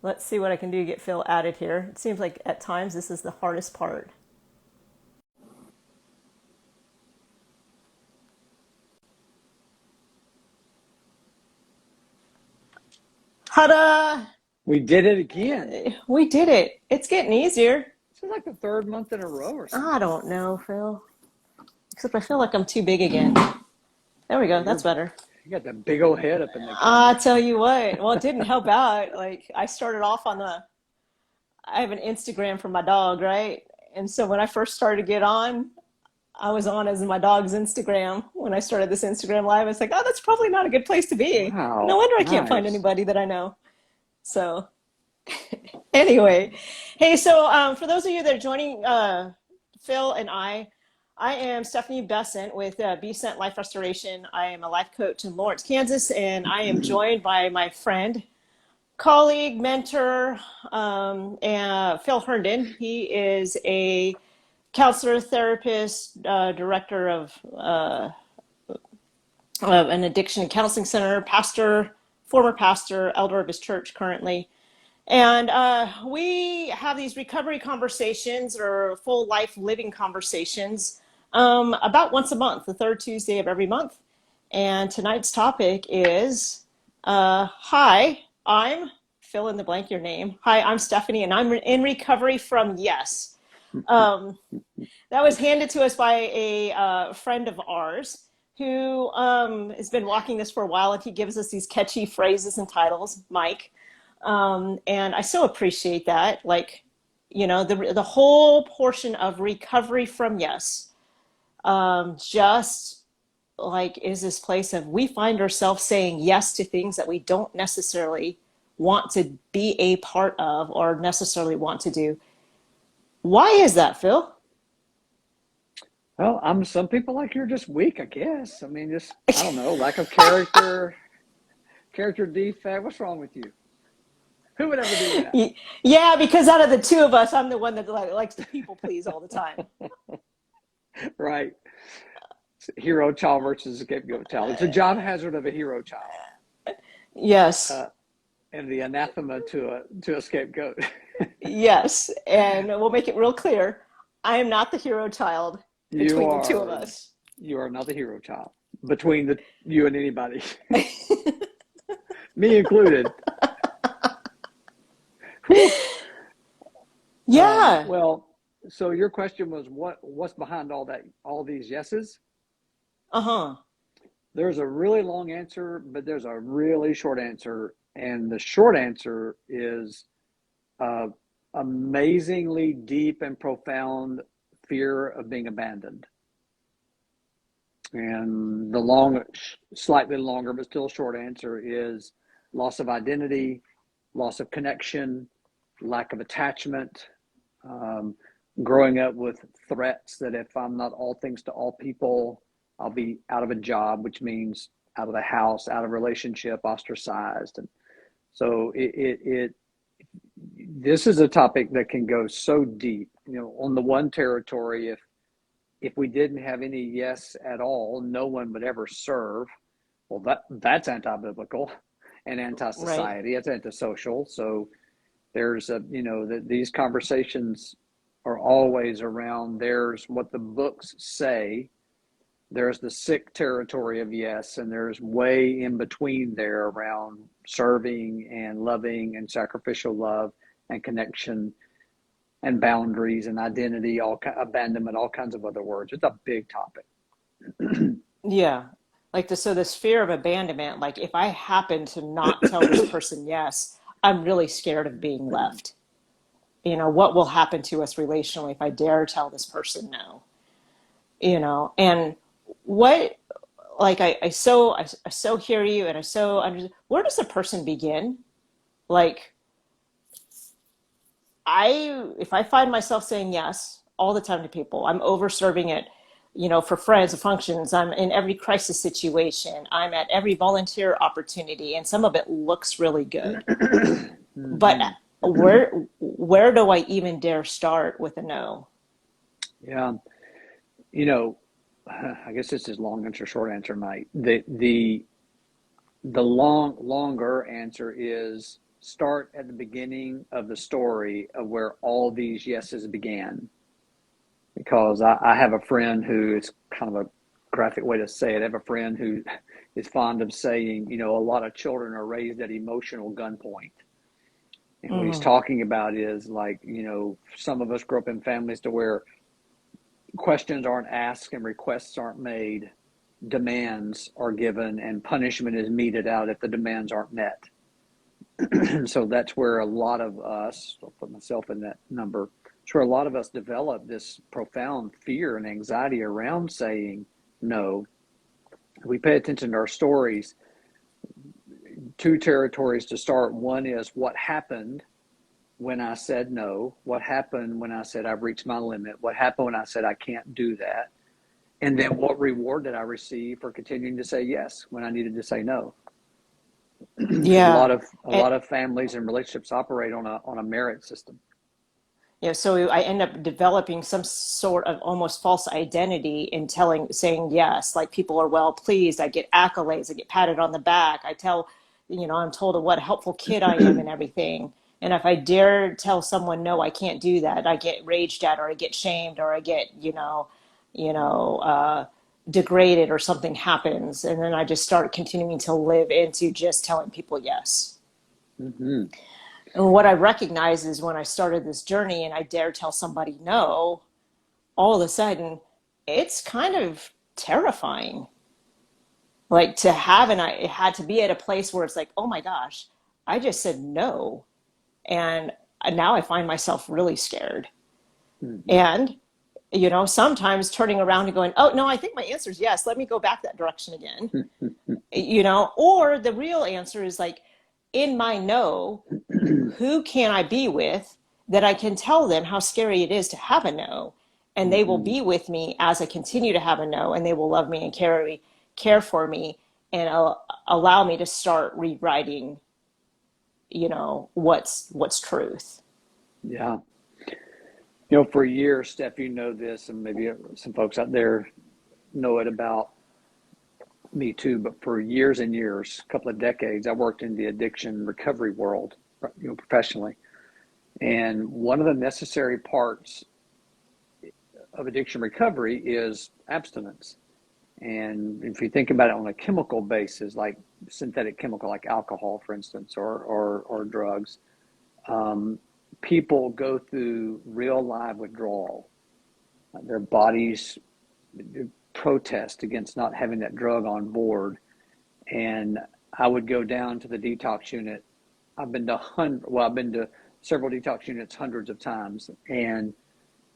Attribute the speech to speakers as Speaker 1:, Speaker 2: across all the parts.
Speaker 1: Let's see what I can do to get Phil added here. It seems like at times this is the hardest part. Ta-da!
Speaker 2: We did it again.
Speaker 1: We did it. It's getting easier.
Speaker 2: This is like the third month in a row or
Speaker 1: I
Speaker 2: something.
Speaker 1: don't know, Phil. Except I feel like I'm too big again. There we go.
Speaker 2: Well,
Speaker 1: That's better.
Speaker 2: you got that big old head up in the
Speaker 1: I
Speaker 2: camera.
Speaker 1: tell you what. Well, it didn't help out. Like I started off on I have an Instagram for my dog, right? And so when I first started to get on, I was on as my dog's Instagram when I started this Instagram live. I was like, oh, that's probably not a good place to be. No
Speaker 2: Wow,
Speaker 1: wonder I can't find
Speaker 2: nice.
Speaker 1: anybody that I know. So anyway, hey, so for those of you that are joining Phil and I am Stephanie Besant with Besant Life Restoration. I am a life coach in Lawrence, Kansas, and I am joined by my friend, colleague, mentor, and Phil Herndon. He is a counselor, therapist, director of an addiction and counseling center, pastor, former pastor, elder of his church currently. And we have these recovery conversations or full life living conversations about once a month, the third Tuesday of every month. And tonight's topic is hi, I'm fill in the blank your name. Hi, I'm Stephanie, and I'm in recovery from yes. Um, that was handed to us by a friend of ours who has been walking this for a while, and he gives us these catchy phrases and titles, Mike. And I so appreciate that. Like, the whole portion of recovery from yes, just like is this place of we find ourselves saying yes to things that we don't necessarily want to be a part of or necessarily want to do. Why is that, Phil?
Speaker 2: Well, some people like you're just weak, I guess. I mean, just I don't know, lack of character, character defect. What's wrong with you? Who would ever do that?
Speaker 1: Yeah, because out of the two of us, I'm the one that likes to people please all the time.
Speaker 2: Right. Hero child versus scapegoat child. It's a job hazard of a hero child,
Speaker 1: Yes,
Speaker 2: uh, and the anathema to a scapegoat.
Speaker 1: yes. And we'll make it real clear. I am not the hero child
Speaker 2: You
Speaker 1: between the two of
Speaker 2: are
Speaker 1: us.
Speaker 2: you are not the hero child between you and anybody, me included. Whew.
Speaker 1: Yeah.
Speaker 2: Well, so your question was what's behind all these yeses?
Speaker 1: Uh-huh.
Speaker 2: There's a really long answer, but there's a really short answer, and the short answer is uh, amazingly deep and profound fear of being abandoned. And the slightly longer, but still short answer is loss of identity, loss of connection, lack of attachment, um, growing up with threats that if I'm not all things to all people, I'll be out of a job, which means out of the house, out of relationship, ostracized. And so this is a topic that can go so deep. On the one territory, if we didn't have any yes at all, no one would ever serve. Well, that's anti-biblical and
Speaker 1: Right.
Speaker 2: anti-society. It's antisocial. So there's these conversations are always around. There's what the books say. There's the sick territory of yes, and there's way in between there around serving and loving and sacrificial love and connection and boundaries and identity, abandonment, all kinds of other words. It's a big topic.
Speaker 1: Yeah. Like so this fear of abandonment, like if I happen to not tell this person yes, I'm really scared of being left. What will happen to us relationally if I dare tell this person no? And what like I so hear you and I so understand. Where does a person begin? Like if I find myself saying yes all the time to people, I'm over serving it, for friends and functions. I'm in every crisis situation. I'm at every volunteer opportunity, and some of it looks really good. But
Speaker 2: Mm-hmm.
Speaker 1: where do I even dare start with a no?
Speaker 2: Yeah, you know, I guess this is long answer, short answer, Mike. The longer answer is start at the beginning of the story of where all these yeses began. Because I have a friend who, it's kind of a graphic way to say it. I have a friend who is fond of saying, you know, a lot of children are raised at emotional gunpoint. And what he's
Speaker 1: Mm,
Speaker 2: talking about is like, you know, some of us grew up in families to where questions aren't asked and requests aren't made, demands are given, and punishment is meted out if the demands aren't met. So that's where a lot of us, I'll put myself in that number, it's where a lot of us develop this profound fear and anxiety around saying no. If we pay attention to our stories, two territories to start. One is what happened when I said no, what happened when I said I've reached my limit, what happened when I said I can't do that, and then what reward did I receive for continuing to say yes when I needed to say no. Because
Speaker 1: yeah.
Speaker 2: a lot of families and relationships operate on a merit system.
Speaker 1: Yeah, so I end up developing some sort of almost false identity in saying yes. Like people are well pleased. I get accolades. I get patted on the back. I'm told what a helpful kid I am and everything. And if I dare tell someone no, I can't do that, I get raged at, or I get shamed, or I get, you know, uh, degraded, or something happens, and then I just start continuing to live into just telling people yes.
Speaker 2: Mm-hmm.
Speaker 1: And what I recognize is when I started this journey and I dare tell somebody no, all of a sudden it's kind of terrifying. Like to have, and I had to be at a place where it's like, oh my gosh, I just said no. And now I find myself really scared.
Speaker 2: Mm-hmm.
Speaker 1: And, sometimes turning around and going, oh no, I think my answer is yes. Let me go back that direction again. Or the real answer is like, in my no, who can I be with that I can tell them how scary it is to have a no, and they will
Speaker 2: Mm-hmm.
Speaker 1: be with me as I continue to have a no, and they will love me and care for me, and allow me to start rewriting, what's truth.
Speaker 2: Yeah. You know, for years, Steph, you know this, and maybe some folks out there know it about me too, but for years and years, a couple of decades, I worked in the addiction recovery world, professionally. And one of the necessary parts of addiction recovery is abstinence. And if you think about it on a chemical basis, like synthetic chemical, like alcohol, for instance, or drugs, um, people go through real live withdrawal. Their bodies protest against not having that drug on board. And I would go down to the detox unit. I've been to several detox units hundreds of times, and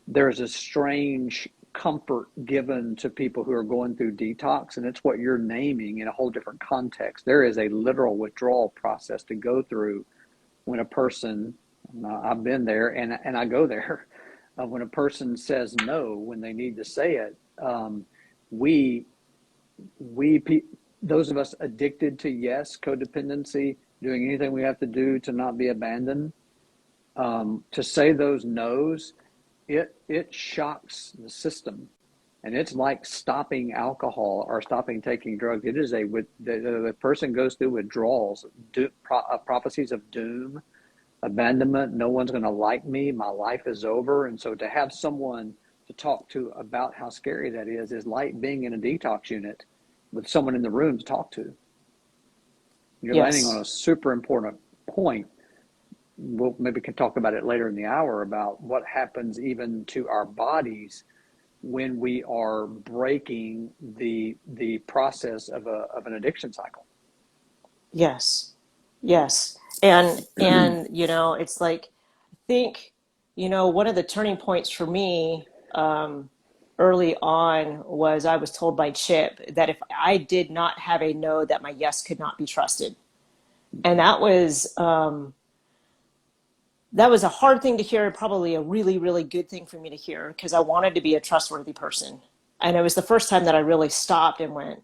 Speaker 2: there's a strange comfort given to people who are going through detox, and it's what you're naming in a whole different context. There is a literal withdrawal process to go through when a person, I've been there and I go there, when a person says no when they need to say it. We those of us addicted to yes, codependency, doing anything we have to do to not be abandoned, to say those no's, it shocks the system, and it's like stopping alcohol or stopping taking drugs. It is the person goes through withdrawals, prophecies of doom, abandonment. No one's going to like me. My life is over. And so to have someone to talk to about how scary that is like being in a detox unit with someone in the room to talk to. You're landing on
Speaker 1: Yes.
Speaker 2: a super important point. We'll maybe can talk about it later in the hour about what happens even to our bodies when we are breaking the process of an addiction cycle.
Speaker 1: Yes. Yes. And it's like, I think, one of the turning points for me, early on, was I was told by Chip that if I did not have a no, that my yes could not be trusted. And that was a hard thing to hear, probably a really, really good thing for me to hear, because I wanted to be a trustworthy person. And it was the first time that I really stopped and went,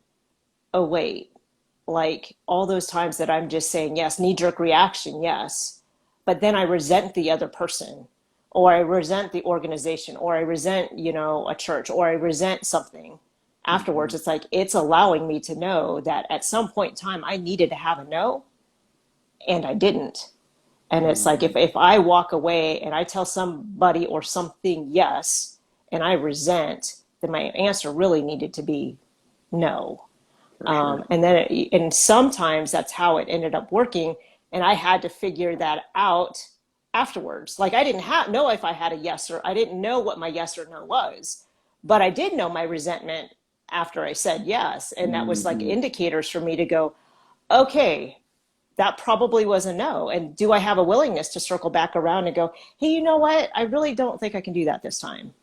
Speaker 1: oh, wait, like all those times that I'm just saying yes, knee jerk reaction, yes. But then I resent the other person, or I resent the organization, or I resent, a church, or I resent something
Speaker 2: Mm-hmm.
Speaker 1: afterwards. It's like, it's allowing me to know that at some point in time I needed to have a no, and I didn't. And it's like
Speaker 2: Mm-hmm.
Speaker 1: if I walk away and I tell somebody or something yes, and I resent, then my answer really needed to be no.
Speaker 2: For sure.
Speaker 1: And sometimes that's how it ended up working. And I had to figure that out afterwards. Like I didn't know if I had a yes, or I didn't know what my yes or no was, but I did know my resentment after I said yes. And that was like
Speaker 2: Mm-hmm.
Speaker 1: indicators for me to go, okay, that probably was a no. And do I have a willingness to circle back around and go, hey, you know what? I really don't think I can do that this time.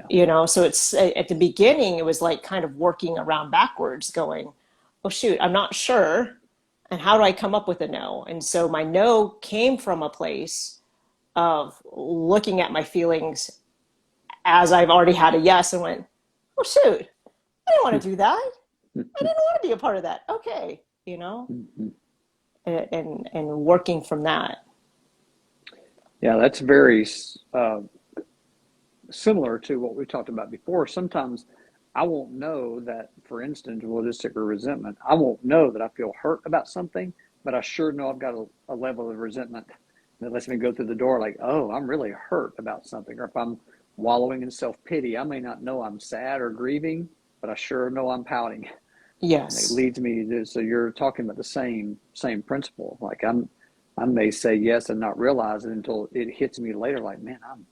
Speaker 2: Yeah.
Speaker 1: So it's at the beginning, it was like kind of working around backwards, going, oh, shoot, I'm not sure. And how do I come up with a no? And so my no came from a place of looking at my feelings as I've already had a yes and went, oh, shoot, I didn't want to do that. I didn't want to be a part of that. Okay.
Speaker 2: Mm-hmm.
Speaker 1: And working from that.
Speaker 2: Yeah, that's very similar to what we talked about before. Sometimes I won't know that, for instance, we'll just stick with resentment. I won't know that I feel hurt about something, but I sure know I've got a level of resentment that lets me go through the door like, oh, I'm really hurt about something. Or if I'm wallowing in self-pity, I may not know I'm sad or grieving, but I sure know I'm pouting. And it
Speaker 1: Yes.
Speaker 2: leads me to, so you're talking about the same principle. Like I may say yes and not realize it until it hits me later, like, man, I'm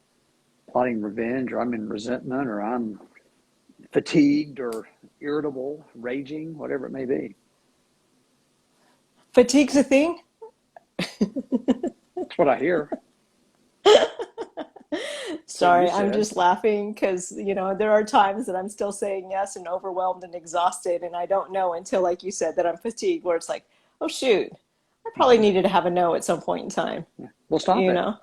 Speaker 2: plotting revenge, or I'm in resentment, or I'm fatigued or irritable, raging, whatever it may be.
Speaker 1: Fatigue's a thing.
Speaker 2: That's what I hear. That's what you
Speaker 1: Sorry, I'm
Speaker 2: said.
Speaker 1: just laughing because, there are times that I'm still saying yes and overwhelmed and exhausted. And I don't know until, like you said, that I'm fatigued, where it's like, oh, shoot, I probably
Speaker 2: Mm-hmm.
Speaker 1: needed to have a no at some point in time,
Speaker 2: Yeah. Well, stop
Speaker 1: you
Speaker 2: it.
Speaker 1: know?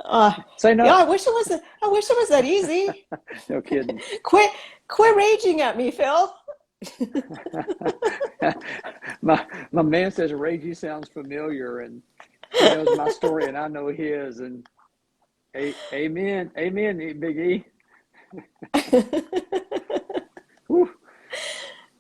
Speaker 1: Uh,
Speaker 2: Say
Speaker 1: yeah,
Speaker 2: no.
Speaker 1: I wish it was that easy.
Speaker 2: No kidding.
Speaker 1: Quit, quit raging at me, Phil.
Speaker 2: my man says ragey sounds familiar, and he knows my story, and I know his. And amen, amen, Big E. Whew.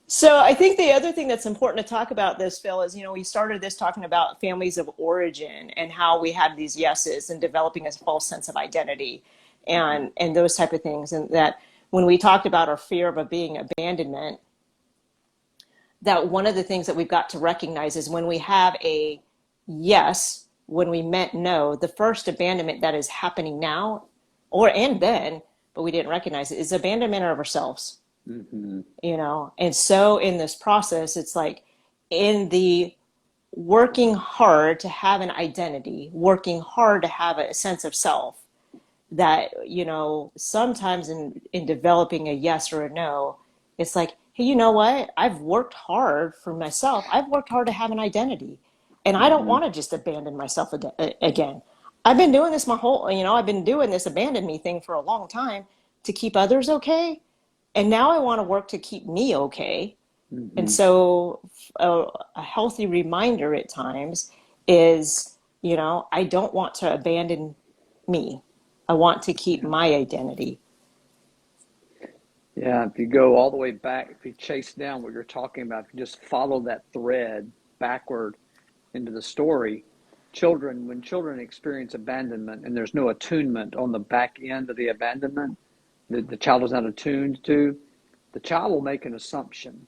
Speaker 1: So I think the other thing that's important to talk about this, Phil, is, we started this talking about families of origin and how we had these yeses and developing a false sense of identity
Speaker 2: Mm-hmm.
Speaker 1: and those type of things. And that when we talked about our fear of being abandonment, that one of the things that we've got to recognize is when we have a yes, when we meant no, the first abandonment that is happening now and then, but we didn't recognize it, is abandonment of ourselves.
Speaker 2: Mm-hmm.
Speaker 1: And so in this process, it's like in the working hard to have an identity, working hard to have a sense of self, that sometimes in developing a yes or a no, it's like, hey, you know what, I've worked hard for myself, I've worked hard to have an identity, and I don't
Speaker 2: Mm-hmm.
Speaker 1: want to just abandon myself again. I've been doing this my whole, I've been doing this abandon me thing for a long time to keep others okay, and now I want to work to keep me okay. And
Speaker 2: Mm-hmm.
Speaker 1: so a healthy reminder at times is, I don't want to abandon me. I want to keep
Speaker 2: Yeah.
Speaker 1: my identity.
Speaker 2: Yeah, if you go all the way back, if you chase down what you're talking about, if you just follow that thread backward into the story, when children experience abandonment and there's no attunement on the back end of the abandonment, the child is not attuned to, the child will make an assumption.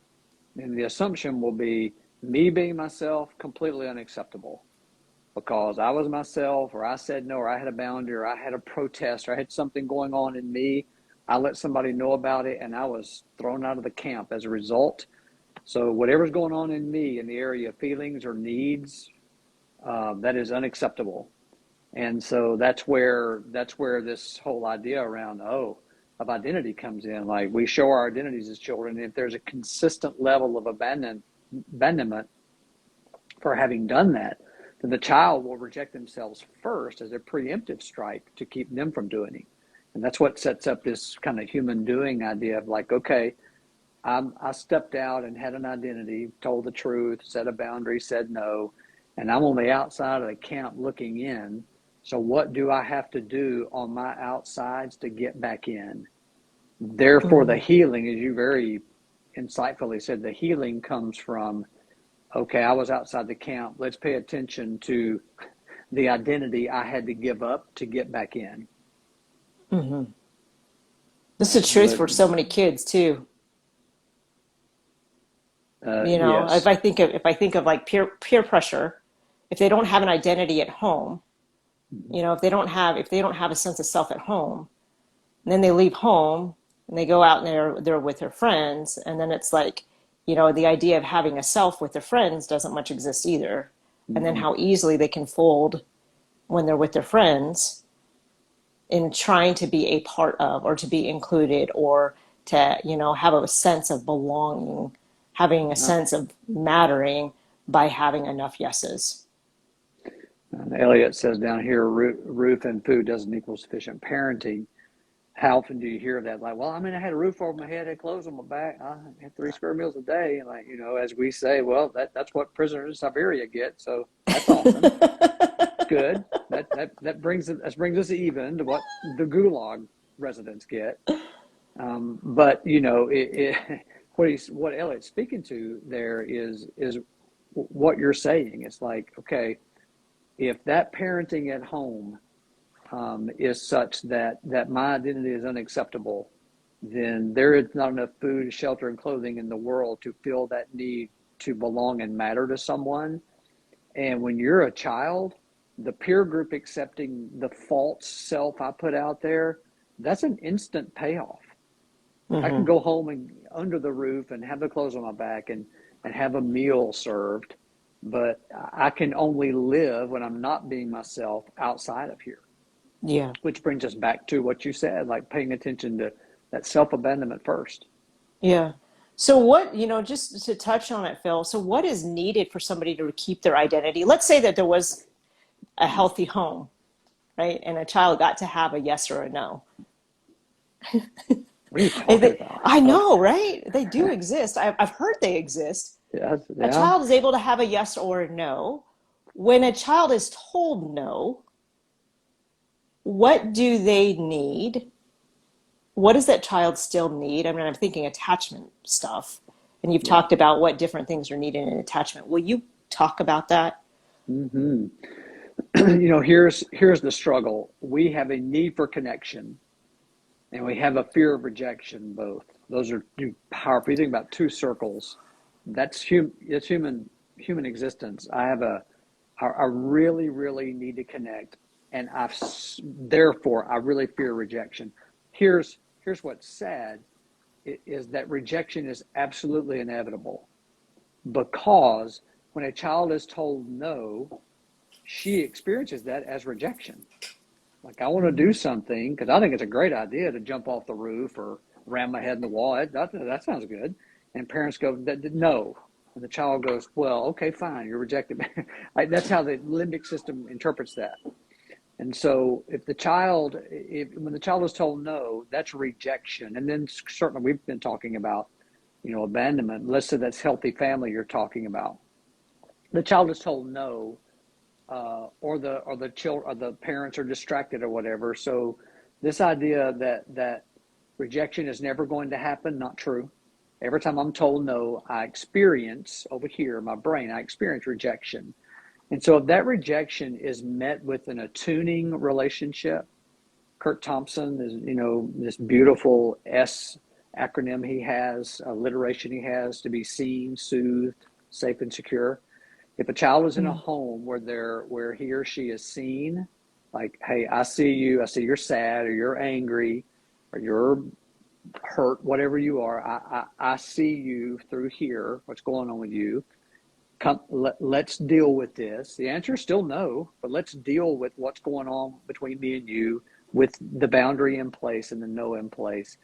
Speaker 2: And the assumption will be me being myself, completely unacceptable because I was myself, or I said no, or I had a boundary, or I had a protest, or I had something going on in me. I let somebody know about it, and I was thrown out of the camp as a result. So whatever's going on in me in the area of feelings or needs, that is unacceptable. And so that's where this whole idea around of identity comes in. Like we show our identities as children. If there's a consistent level of abandonment for having done that, then the child will reject themselves first as a preemptive strike to keep them from doing it. And that's what sets up this kind of human doing idea of like, okay, I stepped out and had an identity, told the truth, set a boundary, said no, and I'm on the outside of the camp looking in. So what do I have to do on my outsides to get back in? Therefore, the
Speaker 1: Mm.
Speaker 2: healing, as you very insightfully said, the healing comes from, okay, I was outside the camp. Let's pay attention to the identity I had to give up to get back in.
Speaker 1: Hmm. This is the truth
Speaker 2: But
Speaker 1: for so many kids too. You know,
Speaker 2: yes.
Speaker 1: if I think of like peer pressure, if they don't have an identity at home, you know, if they don't have a sense of self at home, and then they leave home and they go out and they're with their friends, and then it's like, you know, the idea of having a self with their friends doesn't much exist either. And then
Speaker 2: Mm-hmm.
Speaker 1: how easily they can fold when they're with their friends in trying to be a part of or to be included or to, you know, have a sense of belonging, having a sense of mattering by having enough yeses.
Speaker 2: And Elliot says down here, roof and food doesn't equal sufficient parenting. How often do you hear that? Like, well, I mean, I had a roof over my head, I had clothes on my back, I had 3 square meals a day, and like, you know, as we say, well, that's what prisoners in Siberia get. So that's awesome. Good. That brings us even to what the Gulag residents get. But you know, what Elliot's speaking to there is what you're saying. It's like, okay, if that parenting at home is such that my identity is unacceptable, then there is not enough food, shelter, and clothing in the world to fill that need to belong and matter to someone. And when you're a child, the peer group accepting the false self I put out there, that's an instant payoff. I can
Speaker 1: Hmm.
Speaker 2: go home and under the roof and have the clothes on my back and have a meal served, but I can only live when I'm not being myself outside of here.
Speaker 1: Yeah.
Speaker 2: Which brings us back to what you said, like paying attention to that self abandonment first.
Speaker 1: Yeah. So what, you know, just to touch on it, Phil, so what is needed for somebody to keep their identity? Let's say that there was a healthy home, right? And a child got to have a yes or a no.
Speaker 2: What are you talking about?
Speaker 1: I know, right? They do exist. I've heard they exist.
Speaker 2: Yeah,
Speaker 1: A
Speaker 2: yeah.
Speaker 1: child is able to have a yes or a no. When a child is told no, what do they need? What does that child still need? I mean, I'm thinking attachment stuff, and you've
Speaker 2: Yeah.
Speaker 1: talked about what different things are needed in attachment. Will you talk about that?
Speaker 2: Hmm. You know, here's the struggle. We have a need for connection, and we have a fear of rejection. Both those are two powerful. You think about two circles. It's human existence. I really really need to connect, and therefore I really fear rejection. Here's what's sad is that rejection is absolutely inevitable because when a child is told no, she experiences that as rejection. Like, I want to do something because I think it's a great idea to jump off the roof or ram my head in the wall. That sounds good. And parents go, no. And the child goes, well, okay, fine, you're rejected. That's how the limbic system interprets that. And so when the child is told no, that's rejection. And then certainly we've been talking about, you know, abandonment. Let's say that's healthy family you're talking about. The child is told no, or the parents are distracted or whatever. So this idea that rejection is never going to happen, not true. Every time I'm told no, I experience over here, my brain, I experience rejection. And so if that rejection is met with an attuning relationship, Kurt Thompson is, you know, this beautiful S acronym he has, alliteration he has to be seen, soothed, safe, and secure. If a child is in a
Speaker 1: Mm.
Speaker 2: home where he or she is seen, like, hey, I see you, I see you're sad or you're angry or you're hurt, whatever you are, I see you through here, what's going on with you. Let's deal with this. The answer is still no, but let's deal with what's going on between me and you with the boundary in place and the no in place.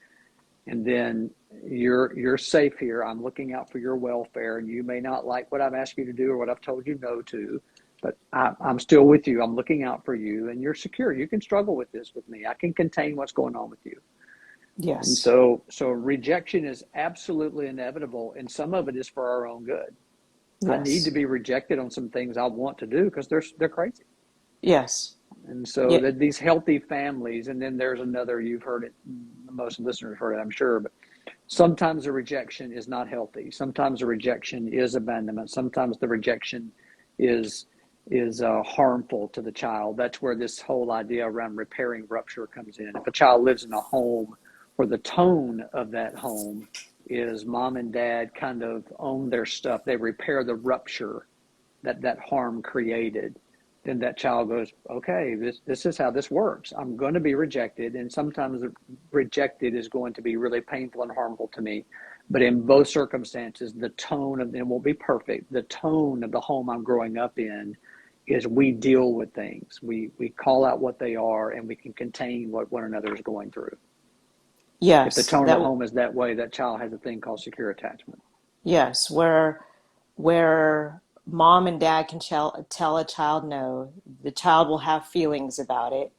Speaker 2: And then you're safe here. I'm looking out for your welfare, and you may not like what I've asked you to do or what I've told you no to, but I'm still with you. I'm looking out for you, and you're secure. You can struggle with this with me. I can contain what's going on with you. And
Speaker 1: Yes.
Speaker 2: so rejection is absolutely inevitable, and some of it is for our own good. I need to
Speaker 1: Yes.
Speaker 2: be rejected on some things I want to do because they're crazy.
Speaker 1: Yes.
Speaker 2: And so
Speaker 1: Yeah.
Speaker 2: that these healthy families, and then there's another, you've heard it, most listeners heard it, I'm sure, but sometimes the rejection is not healthy. Sometimes the rejection is abandonment. Sometimes the rejection is harmful to the child. That's where this whole idea around repairing rupture comes in. If a child lives in a home where the tone of that home is mom and dad kind of own their stuff, they repair the rupture that harm created, then that child goes, okay, this is how this works. I'm going to be rejected, and sometimes rejected is going to be really painful and harmful to me. But in both circumstances, the tone of it won't be perfect. The tone of the home I'm growing up in is we deal with things. We call out what they are, and we can contain what one another is going through. If the
Speaker 1: Yes,
Speaker 2: tone of the home is that way, that child has a thing called secure attachment.
Speaker 1: yes, where mom and dad can tell a child no, the child will have feelings about it.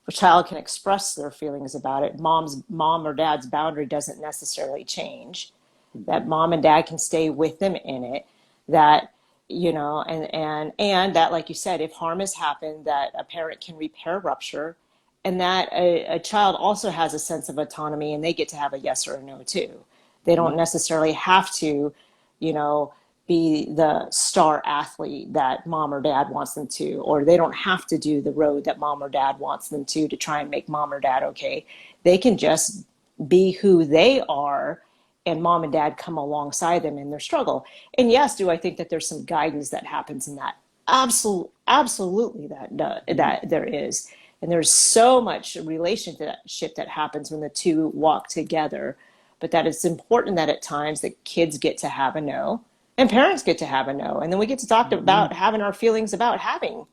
Speaker 1: A child can express their feelings about it. Mom or dad's boundary doesn't necessarily change.
Speaker 2: Mm-hmm.
Speaker 1: That mom and dad can stay with them in it. That and that, like you said, if harm has happened, that a parent can repair rupture, and that a child also has a sense of autonomy, and they get to have a yes or a no too. They don't
Speaker 2: Mm-hmm.
Speaker 1: necessarily have to, you know, be the star athlete that mom or dad wants them to, or they don't have to do the road that mom or dad wants them to try and make mom or dad okay. They can just be who they are, and mom and dad come alongside them in their struggle. And yes, do I think that there's some guidance that happens in that? Absolutely,
Speaker 2: Mm-hmm.
Speaker 1: that there is. And there's so much relationship that happens when the two walk together. But that it's important that at times that kids get to have a no, and parents get to have a no, and then we get to talk
Speaker 2: Mm-hmm.
Speaker 1: about having our feelings about having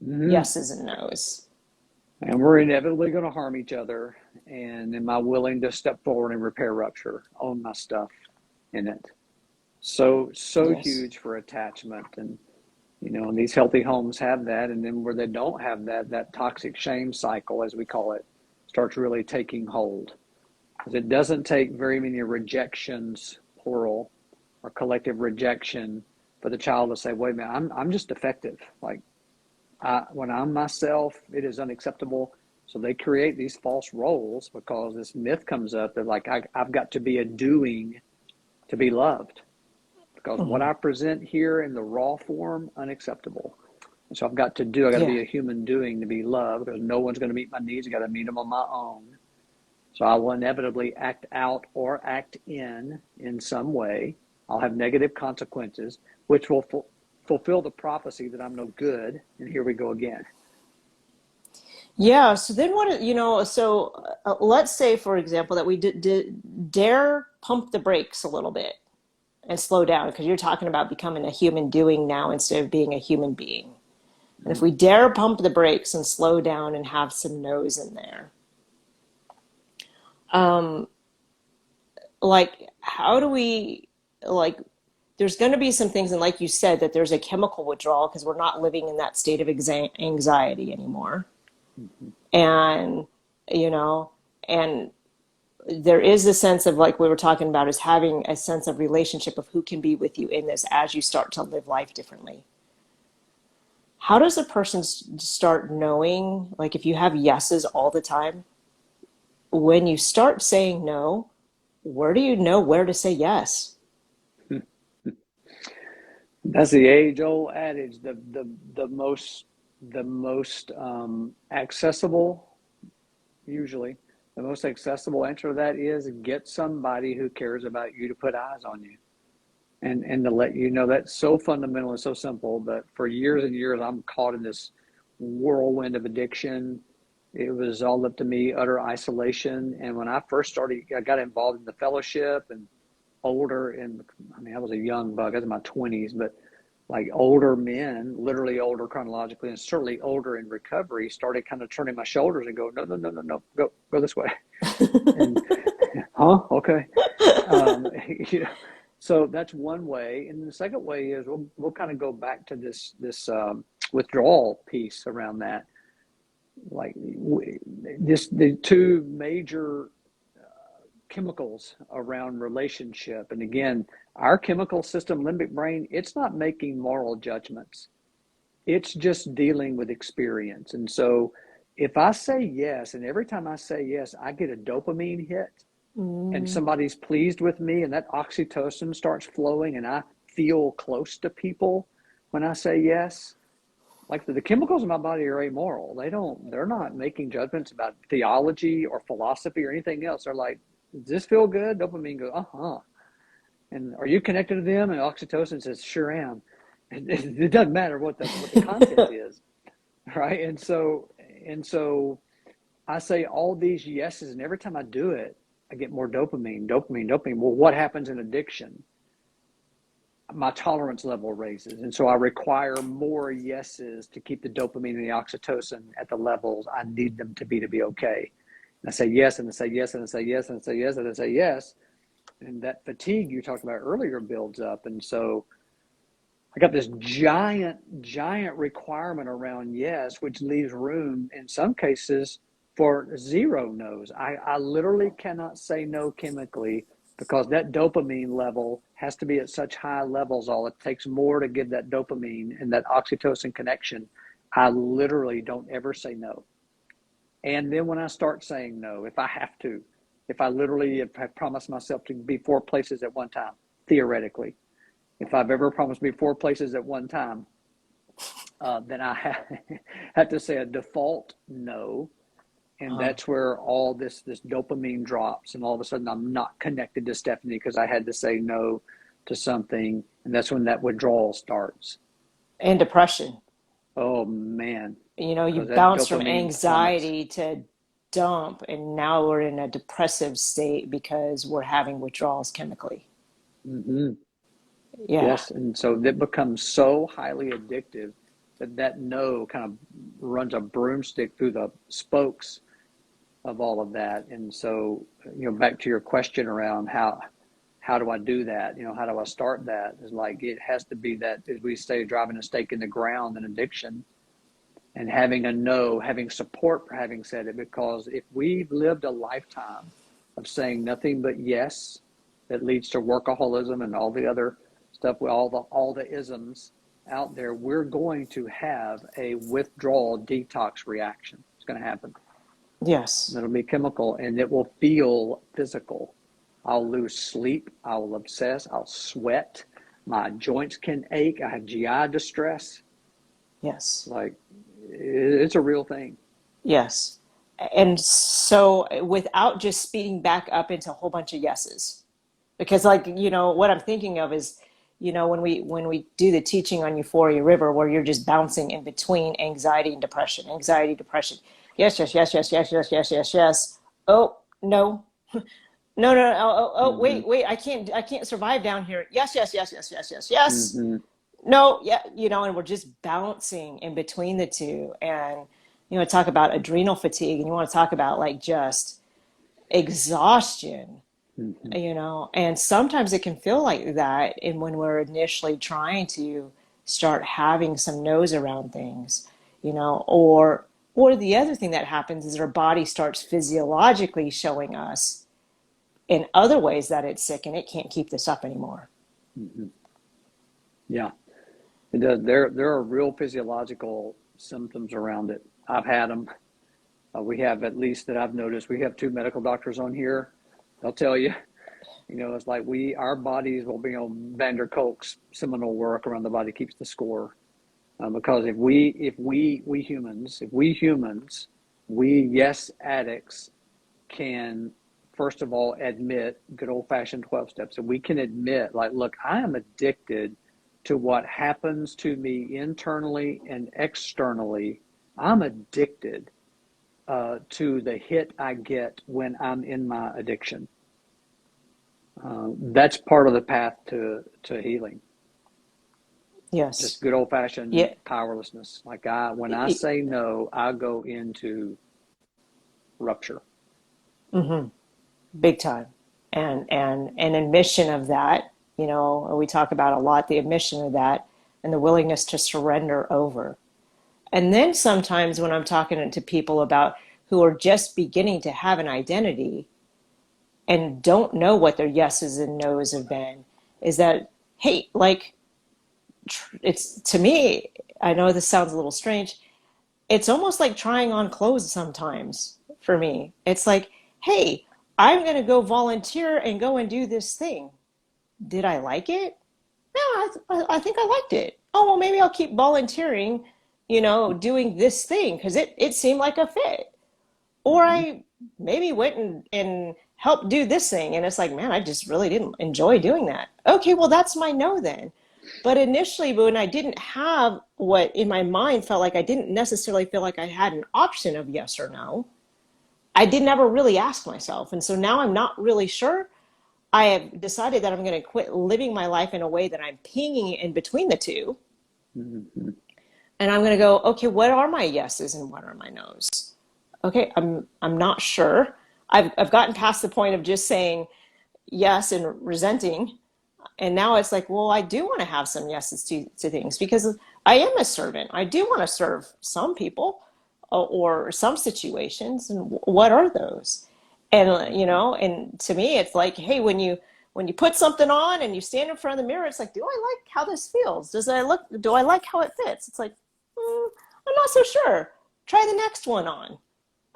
Speaker 2: Mm-hmm.
Speaker 1: yeses and nos.
Speaker 2: And we're inevitably going to harm each other. And am I willing to step forward and repair rupture, own my stuff in it? So
Speaker 1: Yes.
Speaker 2: huge for attachment. And, and these healthy homes have that. And then where they don't have that, that toxic shame cycle, as we call it, starts really taking hold. Because it doesn't take very many rejections, plural, or collective rejection for the child to say, wait a minute, I'm just defective. Like, when I'm myself, it is unacceptable. So they create these false roles because this myth comes up that like I've got to be a doing to be loved, because what
Speaker 1: Mm-hmm.
Speaker 2: I present here in the raw form, unacceptable. And so I got to
Speaker 1: Yeah.
Speaker 2: be a human doing to be loved, because no one's going to meet my needs. I got to meet them on my own. So I will inevitably act out or act in some way. I'll have negative consequences, which will fulfill the prophecy that I'm no good. And here we go again.
Speaker 1: Yeah. So then what, let's say, for example, that we dare pump the brakes a little bit and slow down, because you're talking about becoming a human doing now instead of being a human being. And if
Speaker 2: Mm-hmm.
Speaker 1: we dare pump the brakes and slow down and have some no's in there, um, like, how do we, like, there's going to be some things, and like you said, that there's a chemical withdrawal because we're not living in that state of anxiety anymore.
Speaker 2: Mm-hmm.
Speaker 1: And, you know, and there is a sense of, like we were talking about, is having a sense of relationship of who can be with you in this as you start to live life differently. How does a person start knowing, like, if you have yeses all the time, when you start saying no, where do you know where to say yes?
Speaker 2: That's the age-old adage. The most accessible, usually, the most accessible answer to that is get somebody who cares about you to put eyes on you, and to let you know. That's so fundamental and so simple. But for years and years, I'm caught in this whirlwind of addiction. It was all up to me, utter isolation. And when I first started, I got involved in the fellowship and older. And I mean, I was a young bug. I was in my 20s, but like older men, literally older chronologically, and certainly older in recovery, started kind of turning my shoulders and go, no, no, no, no, no, go this way. And huh? Okay. You know, so that's one way. And the second way is we'll kind of go back to this withdrawal piece around that. Like the two major chemicals around relationship. And again, our chemical system, limbic brain, it's not making moral judgments. It's just dealing with experience. And so if I say yes, and every time I say yes, I get a dopamine hit, and
Speaker 1: Mm,
Speaker 2: somebody's pleased with me, and that oxytocin starts flowing, and I feel close to people when I say yes, like the chemicals in my body are amoral. They're not making judgments about theology or philosophy or anything else. They're like, does this feel good? Dopamine goes, uh-huh. And are you connected to them? And oxytocin says, sure am. And it doesn't matter what the content is, right? And so I say all these yeses, and every time I do it, I get more dopamine. Well, what happens in addiction? My tolerance level raises. And so I require more yeses to keep the dopamine and the oxytocin at the levels I need them to be okay. And I say yes, and I say yes, and I say yes, and I say yes, and I say yes. And that fatigue you talked about earlier builds up. And so I got this giant requirement around yes, which leaves room in some cases for zero no's. I literally cannot say no chemically because that dopamine level has to be at such high levels. All it takes more to give that dopamine and that oxytocin connection. I literally don't ever say no. And then when I start saying no, if I have to, if I literally have promised myself to be 4 places at one time, theoretically, if I've ever promised me 4 places at one time, then I have to say a default no. And that's where all this dopamine drops. And all of a sudden I'm not connected to Stephanie because I had to say no to something. And that's when that withdrawal starts.
Speaker 1: And depression.
Speaker 2: Oh, man.
Speaker 1: You
Speaker 2: Because that
Speaker 1: bounce from
Speaker 2: dopamine plummets.
Speaker 1: anxiety to dump, and now we're in a depressive state because we're having withdrawals chemically.
Speaker 2: Mm-hmm.
Speaker 1: Yeah.
Speaker 2: Yes. And so that becomes so highly addictive that no kind of runs a broomstick through the spokes of all of that. And so, back to your question around how do I do that? How do I start that? Is like, it has to be that, as we say, driving a stake in the ground in addiction and having a no, having support for having said it. Because if we've lived a lifetime of saying nothing but yes, that leads to workaholism and all the other stuff, with all the isms out there, we're going to have a withdrawal detox reaction. It's going to happen.
Speaker 1: Yes.
Speaker 2: It'll be chemical and it will feel physical. I'll lose sleep. I'll obsess. I'll sweat. My joints can ache. I have GI distress.
Speaker 1: Yes.
Speaker 2: Like, it's a real thing.
Speaker 1: Yes. And so without just speeding back up into a whole bunch of yeses, because what I'm thinking of is, when we do the teaching on Euphoria River, where you're just bouncing in between anxiety, depression. Yes, yes, yes, yes, yes, yes, yes, yes, yes. Oh, no. No, no, no. Oh,
Speaker 2: Mm-hmm.
Speaker 1: wait. I can't survive down here. Yes, yes, yes, yes, yes, yes, yes.
Speaker 2: Mm-hmm.
Speaker 1: No, yeah, and we're just bouncing in between the two. And, talk about adrenal fatigue, and you want to talk about like just exhaustion,
Speaker 2: Mm-hmm.
Speaker 1: and sometimes it can feel like that. And when we're initially trying to start having some no's around things, or the other thing that happens is our body starts physiologically showing us in other ways that it's sick and it can't keep this up anymore.
Speaker 2: Mm-hmm. Yeah, it does. There are real physiological symptoms around it. I've had them. We have, at least that I've noticed, we have 2 medical doctors on here. They'll tell you, it's like our bodies will be on Van der Kolk's seminal work around the body keeps the score. Because if we humans, we yes addicts can, first of all, admit good old fashioned 12 steps. And we can admit, like, look, I am addicted to what happens to me internally and externally. I'm addicted to the hit I get when I'm in my addiction. That's part of the path to healing. Just
Speaker 1: Yes.
Speaker 2: good old fashioned
Speaker 1: Yeah.
Speaker 2: powerlessness. Like, when I say no, I go into rupture.
Speaker 1: Mm-hmm. Big time. And an admission of that, we talk about a lot, the admission of that and the willingness to surrender over. And then sometimes when I'm talking to people about who are just beginning to have an identity and don't know what their yeses and nos have been, is that, hey, like, it's, to me, I know this sounds a little strange. It's almost like trying on clothes sometimes for me. It's like, hey, I'm going to go volunteer and go and do this thing. Did I like it? No, I think I liked it. Oh, well, maybe I'll keep volunteering doing this thing because it seemed like a fit. Or
Speaker 2: Mm-hmm.
Speaker 1: I maybe went and helped do this thing and it's like, man, I just really didn't enjoy doing that. Okay, well, that's my no then. But initially, when I didn't have what in my mind felt like I didn't necessarily feel like I had an option of yes or no, I didn't ever really ask myself. And so now I'm not really sure. I have decided that I'm going to quit living my life in a way that I'm pinging in between the two.
Speaker 2: Mm-hmm.
Speaker 1: And I'm going to go, okay, what are my yeses and what are my nos? Okay, I'm not sure. I've gotten past the point of just saying yes and resenting. And now it's like, well, I do want to have some yeses to things because I am a servant. I do want to serve some people or some situations. And what are those? And
Speaker 2: Mm-hmm.
Speaker 1: and to me, it's like, hey, when you put something on and you stand in front of the mirror, it's like, do I like how this feels? Do I like how it fits? It's like, I'm not so sure. Try the next one on.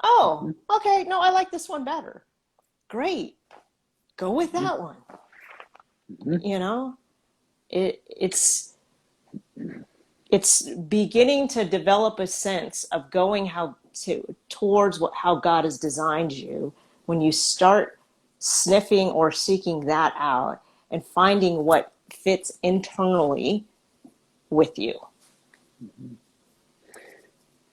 Speaker 1: Oh, okay. No, I like this one better. Great. Go with
Speaker 2: Mm-hmm.
Speaker 1: that one.
Speaker 2: Mm-hmm.
Speaker 1: You know, it's beginning to develop a sense of going towards how God has designed you when you start sniffing or seeking that out and finding what fits internally with you.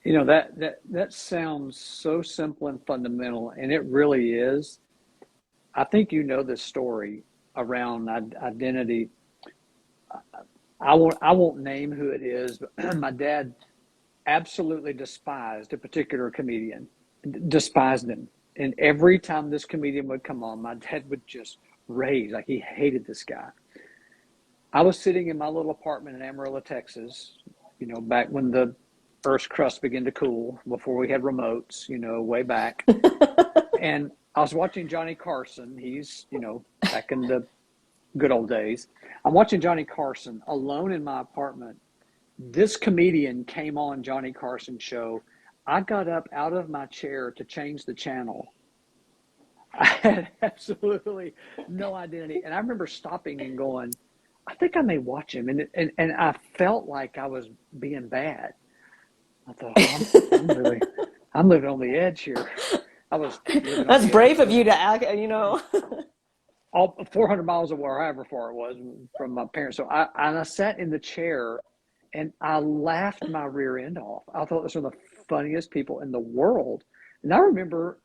Speaker 2: That sounds so simple and fundamental, and it really is. I think you know this story around identity. I won't name who it is, but my dad absolutely despised a particular comedian, despised him. And every time this comedian would come on, my dad would just rage, like he hated this guy. I was sitting in my little apartment in Amarillo, Texas, back when the Earth's crust began to cool, before we had remotes, way back. And I was watching Johnny Carson. He's, back in the good old days. I'm watching Johnny Carson alone in my apartment. This comedian came on Johnny Carson's show. I got up out of my chair to change the channel. I had absolutely no identity. And I remember stopping and going, I think I may watch him. And I felt like I was being bad. I thought, I'm living on the edge here. I was living on
Speaker 1: That's
Speaker 2: the edge.
Speaker 1: brave of you to act,
Speaker 2: All 400 miles away, or however far it was from my parents. So I sat in the chair and I laughed my rear end off. I thought this were the funniest people in the world. And I remember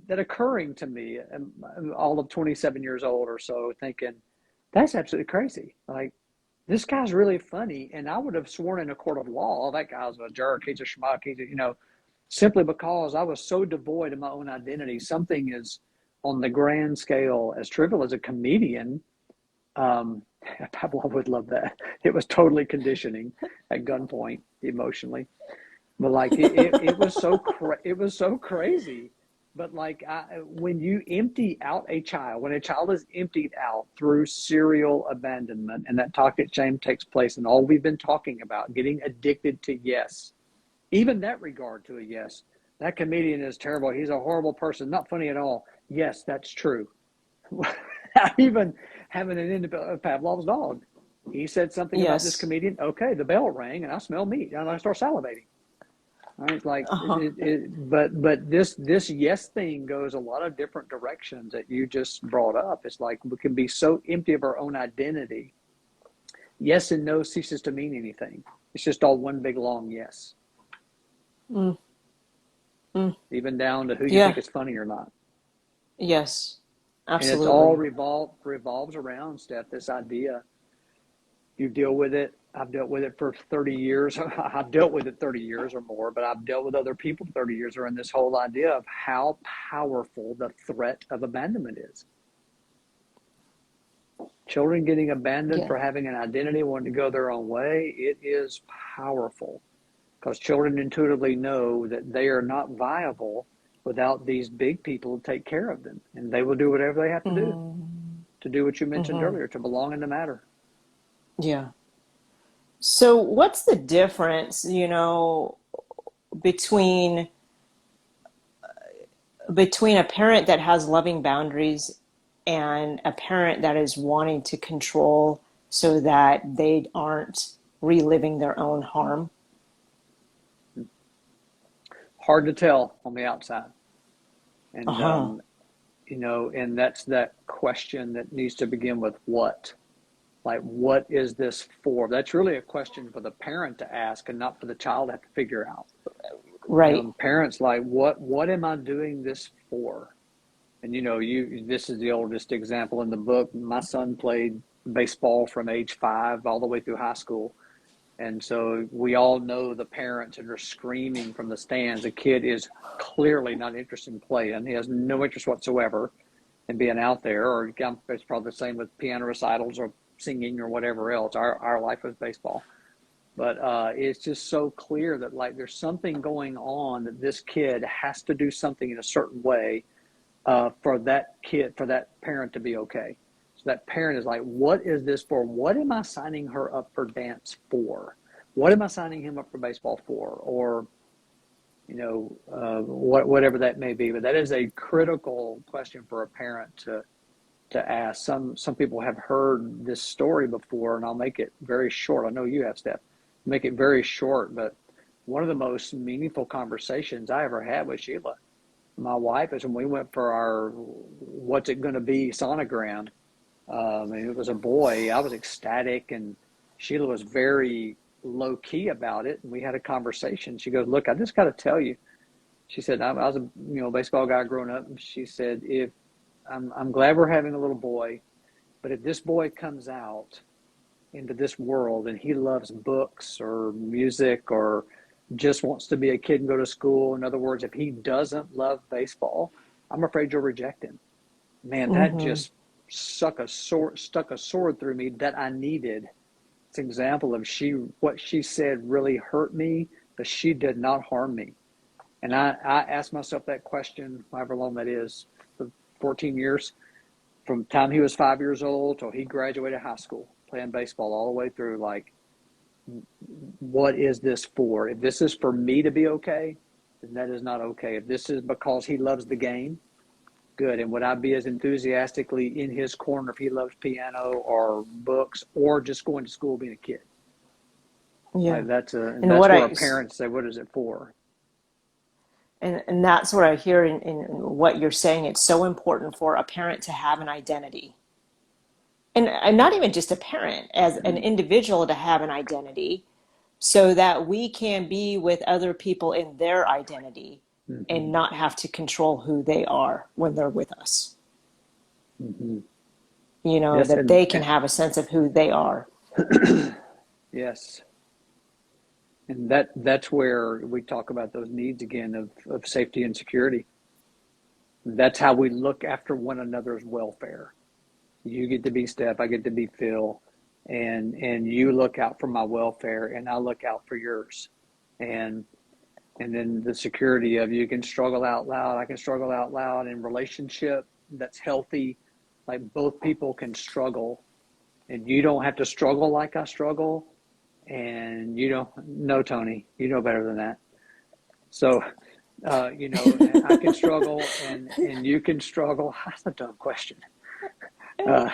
Speaker 2: that occurring to me, all of 27 years old or so, thinking, that's absolutely crazy. Like, this guy's really funny. And I would have sworn in a court of law, oh, that guy's a jerk, he's a schmuck, simply because I was so devoid of my own identity. Something is on the grand scale as trivial as a comedian. um, Pavlov would love that. It was totally conditioning at gunpoint emotionally, but like it was so crazy. But like when you empty out a child, when a child is emptied out through serial abandonment, and that toxic shame takes place, and all we've been talking about, getting addicted to yes, even that regard to a yes, that comedian is terrible. He's a horrible person, not funny at all. Yes, that's true. Even having an end of Pavlov's dog. He said something about this
Speaker 1: Yes.
Speaker 2: comedian. Okay, the bell rang and I smell meat and I start salivating. Right? Like,
Speaker 1: Uh-huh.
Speaker 2: but this yes thing goes a lot of different directions that you just brought up. It's like we can be so empty of our own identity. Yes and no ceases to mean anything. It's just all one big long yes.
Speaker 1: Mm, mm.
Speaker 2: Even down to who you think
Speaker 1: Yeah.
Speaker 2: is funny or not.
Speaker 1: Yes.
Speaker 2: And it's all
Speaker 1: Absolutely.
Speaker 2: revolves around, Steph, this idea. You deal with it. I've dealt with it for 30 years. I've dealt with it 30 years or more, but I've dealt with other people 30 years around this whole idea of how powerful the threat of abandonment is. Children getting abandoned
Speaker 1: Yeah.
Speaker 2: for having an identity, wanting to go their own way, it is powerful because children intuitively know that they are not viable without these big people to take care of them. And they will do whatever they have
Speaker 1: Mm-hmm.
Speaker 2: to do what you mentioned
Speaker 1: Mm-hmm.
Speaker 2: earlier, to belong in the matter.
Speaker 1: Yeah. So what's the difference, between a parent that has loving boundaries and a parent that is wanting to control so that they aren't reliving their own harm?
Speaker 2: hard to tell on the outside. And,
Speaker 1: Uh-huh.
Speaker 2: and that's that question that needs to begin with what? Like, what is this for? That's really a question for the parent to ask and not for the child to have to figure out.
Speaker 1: Right.
Speaker 2: Parents like, what am I doing this for? And this is the oldest example in the book. My son played baseball from age 5 all the way through high school. And so we all know the parents that are screaming from the stands. The kid is clearly not interested in playing. He has no interest whatsoever in being out there. Or it's probably the same with piano recitals or singing or whatever else. Our life was baseball. But it's just so clear that like there's something going on that this kid has to do something in a certain way for that parent to be okay. So that parent is like, what is this for? What am I signing her up for dance for? What am I signing him up for baseball for? Or, whatever that may be. But that is a critical question for a parent to ask. Some people have heard this story before, and I'll make it very short. I know you have, Steph. Make it very short, but one of the most meaningful conversations I ever had with Sheila, my wife, is when we went for our what's it going to be sonogram. And it was a boy. I was ecstatic, and Sheila was very low key about it. And we had a conversation. She goes, "Look, I just got to tell you." She said, "I was a baseball guy growing up." And she said, "If I'm glad we're having a little boy, but if this boy comes out into this world and he loves books or music or just wants to be a kid and go to school, in other words, if he doesn't love baseball, I'm afraid you'll reject him." Man, that
Speaker 1: Mm-hmm.
Speaker 2: just stuck a sword through me that I needed. It's an example of what she said really hurt me, but she did not harm me. And I asked myself that question, however long that is, for 14 years, from the time he was 5 years old till he graduated high school, playing baseball all the way through. Like, what is this for? If this is for me to be okay, then that is not okay. If this is because he loves the game, good. And would I be as enthusiastically in his corner if he loves piano or books or just going to school being a kid?
Speaker 1: Yeah.
Speaker 2: Like that's
Speaker 1: And what
Speaker 2: where our
Speaker 1: I
Speaker 2: parents say, what is it for?
Speaker 1: and that's what I hear in what you're saying. It's so important for a parent to have an identity. And not even just a parent, as an individual to have an identity so that we can be with other people in their identity
Speaker 2: Mm-hmm.
Speaker 1: and not have to control who they are when they're with us.
Speaker 2: Mm-hmm. Yes,
Speaker 1: That they can have a sense of who they are.
Speaker 2: yes. And that's where we talk about those needs again of safety and security. That's how we look after one another's welfare. You get to be Steph, I get to be Phil, and you look out for my welfare, and I look out for yours, and then the security of you can struggle out loud, I can struggle out loud in relationship that's healthy, like both people can struggle, and you don't have to struggle like I struggle, and you don't know Tony, you know better than that. So, I can struggle, and you can struggle. That's a dumb question. Uh,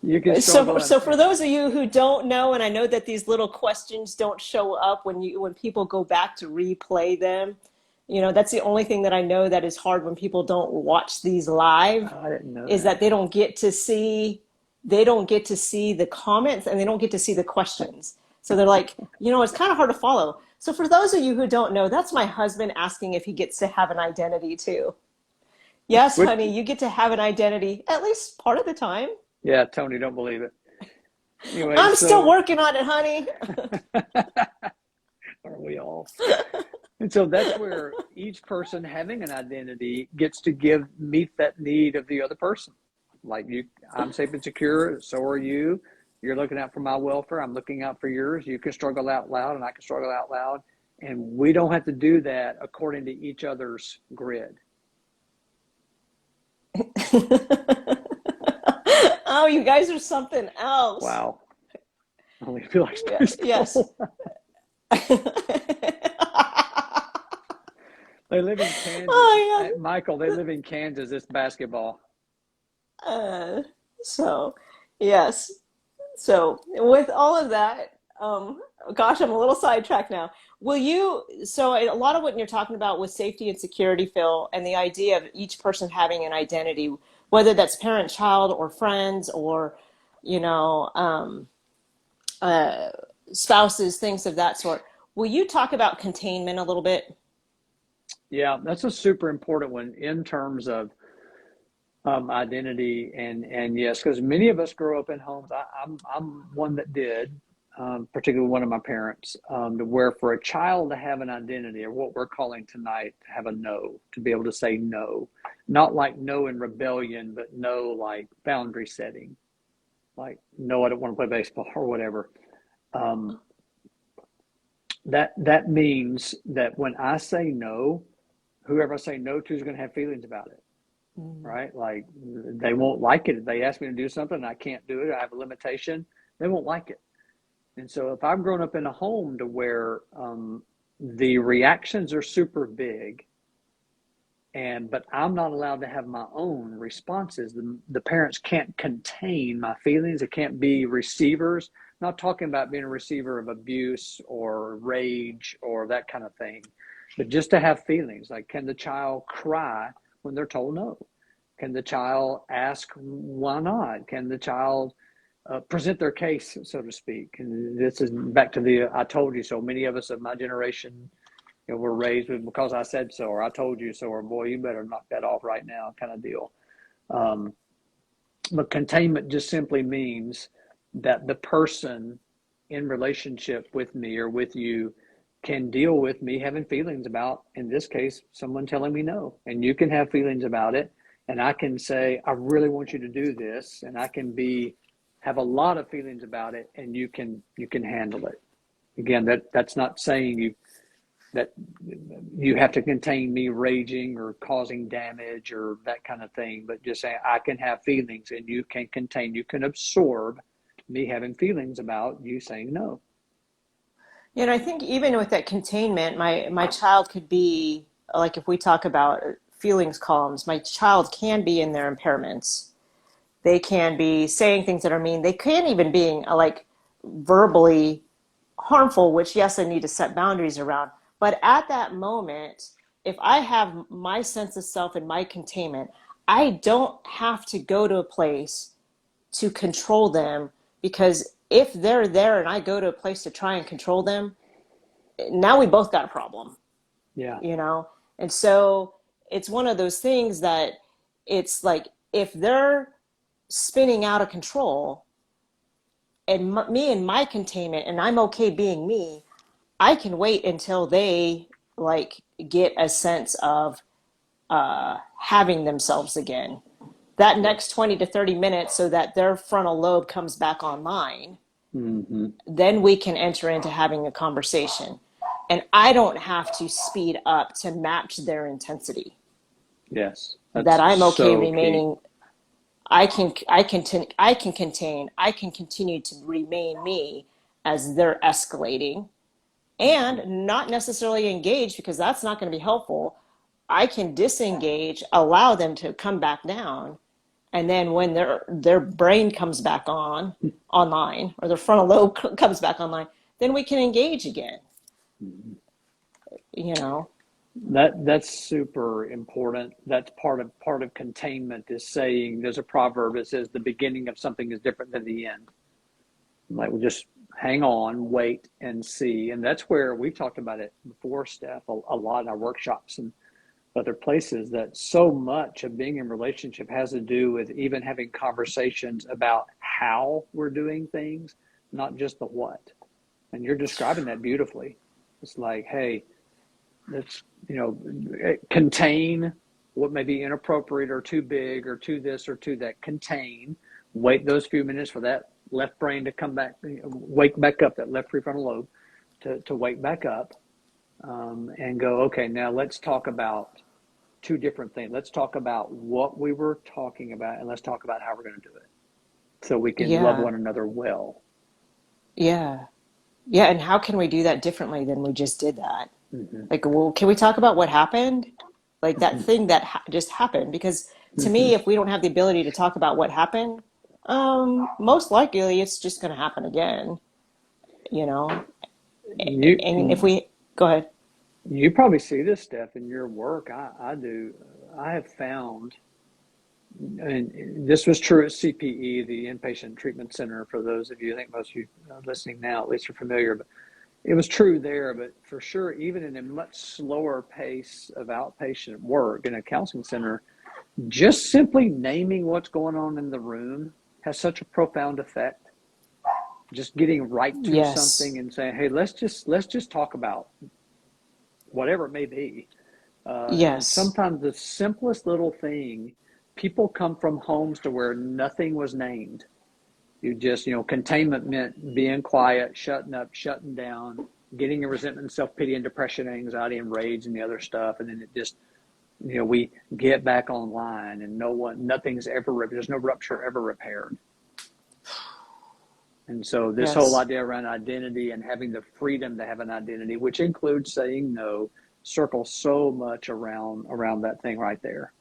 Speaker 2: you can
Speaker 1: So,
Speaker 2: struggle,
Speaker 1: so for those of you who don't know, and I know that these little questions don't show up when people go back to replay them, that's the only thing that I know that is hard when people don't watch these live,
Speaker 2: I didn't know
Speaker 1: is
Speaker 2: that.
Speaker 1: that they don't get to see the comments and they don't get to see the questions. So they're like, it's kind of hard to follow. So for those of you who don't know, that's my husband asking if he gets to have an identity too. Yes,
Speaker 2: Which,
Speaker 1: honey, you get to have an identity at least part of the time.
Speaker 2: yeah, Tony, don't believe it. Anyway,
Speaker 1: I'm still
Speaker 2: so
Speaker 1: working on it, honey.
Speaker 2: are we all? And so that's where each person having an identity gets to meet that need of the other person. Like I'm safe and secure, so are you. You're looking out for my welfare, I'm looking out for yours. You can struggle out loud and I can struggle out loud. And we don't have to do that according to each other's grid.
Speaker 1: Oh, you guys are something else.
Speaker 2: Wow. I only feel like
Speaker 1: Yeah, yes.
Speaker 2: baseball. They live in Kansas.
Speaker 1: Oh,
Speaker 2: Michael, they live in Kansas. It's basketball.
Speaker 1: yeah. So, yes. So, with all of that, gosh, I'm a little sidetracked now. Will you, so a lot of what you're talking about with safety and security, Phil, and the idea of each person having an identity, whether that's parent, child, or friends, or, you know, uh, spouses, things of that sort. Will you talk about containment a little bit?
Speaker 2: Yeah, that's a super important one in terms of identity and yes, because many of us grow up in homes. I'm one that did, particularly one of my parents, to where for a child to have an identity, or what we're calling tonight to have a no, to be able to say no, not like no in rebellion, but no like boundary setting, like no, I don't want to play baseball or whatever. Um, that means that when I say no, whoever I say no to is going to have feelings about it,
Speaker 1: Mm.
Speaker 2: right? Like they won't like it if they ask me to do something and I can't do it. I have a limitation. They won't like it. And so if I've grown up in a home to where the reactions are super big, and but I'm not allowed to have my own responses. The parents can't contain my feelings. They can't be receivers. I'm not talking about being a receiver of abuse or rage or that kind of thing, but just to have feelings. Like, can the child cry when they're told no? Can the child ask why not? Can the child present their case, so to speak? And this is back to the I told you so. Many of us of my generation, we're raised with because I said so, or I told you so, or boy, you better knock that off right now, kind of deal. Um, but containment just simply means that the person in relationship with me or with you can deal with me having feelings about, in this case, someone telling me no. And you can have feelings about it. And I can say, I really want you to do this. And I can have a lot of feelings about it, and you can handle it. Again, that's not saying that you have to contain me raging or causing damage or that kind of thing, but just saying I can have feelings and you can contain, you can absorb me having feelings about you saying no.
Speaker 1: You know, I think even with that containment, my child could be like, if we talk about feelings columns, my child can be in their impairments. They can be saying things that are mean. They can even being like verbally harmful, which yes, I need to set boundaries around. But at that moment, if I have my sense of self and my containment, I don't have to go to a place to control them, because if they're there and I go to a place to try and control them, now we both got a problem,
Speaker 2: Yeah.
Speaker 1: you know? And so it's one of those things that it's like, if they're spinning out of control and me and my containment and I'm okay being me, I can wait until they like get a sense of having themselves again. That next
Speaker 2: Yes.
Speaker 1: 20 to 30 minutes, so that their frontal lobe comes back online,
Speaker 2: Mm-hmm.
Speaker 1: then we can enter into having a conversation. And I don't have to speed up to match their intensity.
Speaker 2: Yes.
Speaker 1: That
Speaker 2: That's
Speaker 1: I'm okay
Speaker 2: so key.
Speaker 1: remaining. I can contain. I can continue to remain me as they're escalating,
Speaker 2: Mm-hmm.
Speaker 1: and not necessarily engage, because that's not going to be helpful. I can disengage, allow them to come back down, and then when their brain comes back online, or their frontal lobe comes back online, then we can engage again.
Speaker 2: Mm-hmm.
Speaker 1: You know.
Speaker 2: That's super important. That's part of containment is saying there's a proverb that says the beginning of something is different than the end. Like we just hang on, wait, and see. And that's where we've talked about it before, Steph, a lot in our workshops and other places, that so much of being in relationship has to do with even having conversations about how we're doing things, not just the what. And you're describing that beautifully. It's like, hey, let's, contain what may be inappropriate or too big or too this or too that. Contain, wait those few minutes for that left brain to come back, wake back up, that left prefrontal lobe to wake back up, and go, okay, now let's talk about two different things. Let's talk about what we were talking about, and let's talk about how we're going to do it so we can love
Speaker 1: Yeah.
Speaker 2: one another well.
Speaker 1: Yeah. Yeah. And how can we do that differently than we just did that?
Speaker 2: Mm-hmm.
Speaker 1: Like, well, can we talk about what happened? Like that
Speaker 2: Mm-hmm.
Speaker 1: thing that just happened? Because to
Speaker 2: Mm-hmm.
Speaker 1: me, if we don't have the ability to talk about what happened, most likely it's just going to happen again, you know?
Speaker 2: You
Speaker 1: And if we, Go ahead.
Speaker 2: You probably see this, Steph, in your work. I do. I have found, and this was true at CPE, the Inpatient Treatment Center, for those of you, I think most of you listening now, at least are familiar, but it was true there, but for sure, even in a much slower pace of outpatient work in a counseling center, just simply naming what's going on in the room has such a profound effect. Just getting right to
Speaker 1: Yes.
Speaker 2: something and saying, "Hey, let's just talk about whatever it may be." And
Speaker 1: Yes.
Speaker 2: sometimes the simplest little thing, people come from homes to where nothing was named. You just, containment meant being quiet, shutting up, shutting down, getting a resentment, self-pity, and depression, and anxiety, and rage, and the other stuff. And then it just, we get back online, and nothing's ever, there's no rupture ever repaired. And so this whole
Speaker 1: Yes.
Speaker 2: idea around identity and having the freedom to have an identity, which includes saying no, circles so much around that thing right there.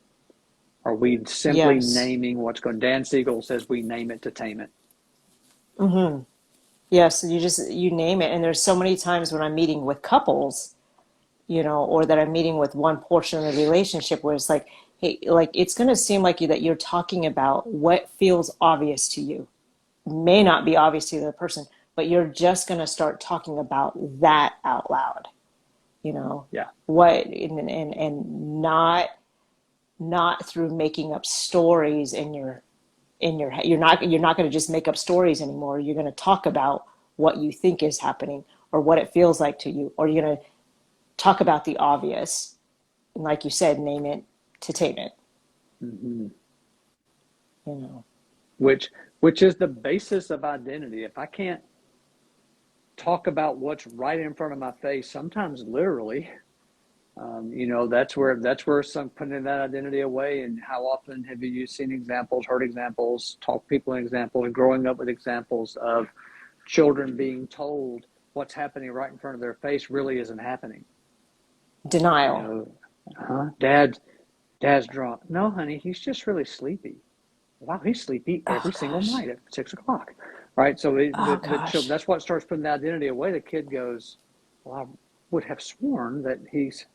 Speaker 2: Are we simply
Speaker 1: Yes.
Speaker 2: naming what's going? Dan Siegel says we name it to tame it.
Speaker 1: Mm-hmm. Yes. You name it. And there's so many times when I'm meeting with couples, or that I'm meeting with one portion of the relationship where it's like, hey, like it's going to seem like that you're talking about what feels obvious to you. May not be obvious to the other person, but you're just going to start talking about that out loud, you know,
Speaker 2: Yeah.
Speaker 1: what, and not through making up stories in your head. You're not going to just make up stories anymore. You're going to talk about what you think is happening or what it feels like to you, or you're going to talk about the obvious, and like you said, name it to tame it.
Speaker 2: Mm-hmm.
Speaker 1: You know.
Speaker 2: Which is the basis of identity. If I can't talk about what's right in front of my face, sometimes literally, that's where some putting that identity away. And how often have you seen examples, heard examples, talked people in examples, growing up with examples of children being told what's happening right in front of their face really isn't happening. You
Speaker 1: Denial.
Speaker 2: know, dad's drunk. No, honey, he's just really sleepy. Wow, he's sleepy
Speaker 1: Oh
Speaker 2: every single
Speaker 1: gosh.
Speaker 2: night at 6 o'clock, right? So
Speaker 1: Oh
Speaker 2: the children,
Speaker 1: gosh.
Speaker 2: that's what starts putting the identity away. The kid goes, well, I would have sworn that he's